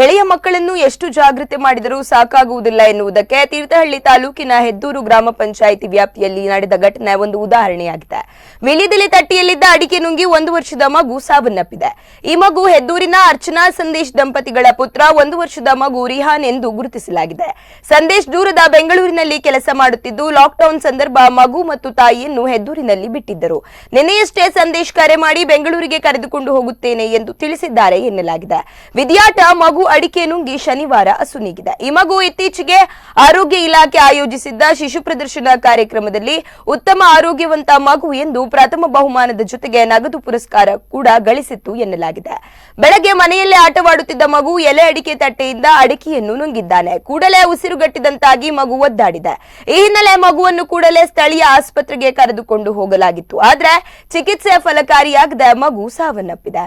ಎಳೆಯ ಮಕ್ಕಳನ್ನು ಎಷ್ಟು ಜಾಗೃತಿ ಮಾಡಿದರೂ ಸಾಕಾಗುವುದಿಲ್ಲ ಎನ್ನುವುದಕ್ಕೆ ತೀರ್ಥಹಳ್ಳಿ ತಾಲೂಕಿನ ಹೆದ್ದೂರು ಗ್ರಾಮ ಪಂಚಾಯಿತಿ ವ್ಯಾಪ್ತಿಯಲ್ಲಿ ನಡೆದ ಘಟನೆ ಒಂದು ಉದಾಹರಣೆಯಾಗಿದೆ. ವಿಲಿದೆಲೆ ತಟ್ಟಿಯಲ್ಲಿದ್ದ ಅಡಿಕೆ ನುಂಗಿ 1 ವರ್ಷದ ಮಗು ಸಾವನ್ನಪ್ಪಿದೆ. ಈ ಮಗು ಹೆದ್ದೂರಿನ ಅರ್ಚನಾ ಸಂದೇಶ್ ದಂಪತಿಗಳ ಪುತ್ರ 1 ವರ್ಷದ ಮಗು ರಿಹಾನ್ ಎಂದು ಗುರುತಿಸಲಾಗಿದೆ. ಸಂದೇಶ್ ದೂರದ ಬೆಂಗಳೂರಿನಲ್ಲಿ ಕೆಲಸ ಮಾಡುತ್ತಿದ್ದು ಲಾಕ್ಡೌನ್ ಸಂದರ್ಭ ಮಗು ಮತ್ತು ತಾಯಿಯನ್ನು ಹೆದ್ದೂರಿನಲ್ಲಿ ಬಿಟ್ಟಿದ್ದರು. ನಿನ್ನೆಯಷ್ಟೇ ಸಂದೇಶ್ ಕರೆ ಮಾಡಿ ಬೆಂಗಳೂರಿಗೆ ಕರೆದುಕೊಂಡು ಹೋಗುತ್ತೇನೆ ಎಂದು ತಿಳಿಸಿದ್ದಾರೆ ಎನ್ನಲಾಗಿದೆ. ವಿದ್ಯಾಟ ಮಗು ಅಡಿಕೆ ನುಂಗಿ ಶನಿವಾರ ಅಸುನೀಗಿದೆ. ಈ ಮಗು ಇತ್ತೀಚೆಗೆ ಆರೋಗ್ಯ ಇಲಾಖೆ ಆಯೋಜಿಸಿದ್ದ ಶಿಶು ಪ್ರದರ್ಶನ ಕಾರ್ಯಕ್ರಮದಲ್ಲಿ ಉತ್ತಮ ಆರೋಗ್ಯವಂತ ಮಗು ಎಂದು ಪ್ರಥಮ ಬಹುಮಾನದ ಜೊತೆಗೆ ನಗದು ಪುರಸ್ಕಾರ ಕೂಡ ಗಳಿಸಿತ್ತು ಎನ್ನಲಾಗಿದೆ. ಬೆಳಗ್ಗೆ ಮನೆಯಲ್ಲೇ ಆಟವಾಡುತ್ತಿದ್ದ ಮಗು ಎಲೆ ಅಡಿಕೆ ತಟ್ಟೆಯಿಂದ ಅಡಿಕೆಯನ್ನು ನುಂಗಿದ್ದಾನೆ. ಕೂಡಲೇ ಉಸಿರುಗಟ್ಟಿದಂತಾಗಿ ಮಗು ಒದ್ದಾಡಿದೆ. ಈ ಹಿನ್ನೆಲೆ ಮಗುವನ್ನು ಕೂಡಲೇ ಸ್ಥಳೀಯ ಆಸ್ಪತ್ರೆಗೆ ಕರೆದುಕೊಂಡು ಹೋಗಲಾಗಿತ್ತು. ಆದರೆ ಚಿಕಿತ್ಸೆ ಫಲಕಾರಿಯಾಗದೆ ಮಗು ಸಾವನ್ನಪ್ಪಿದೆ.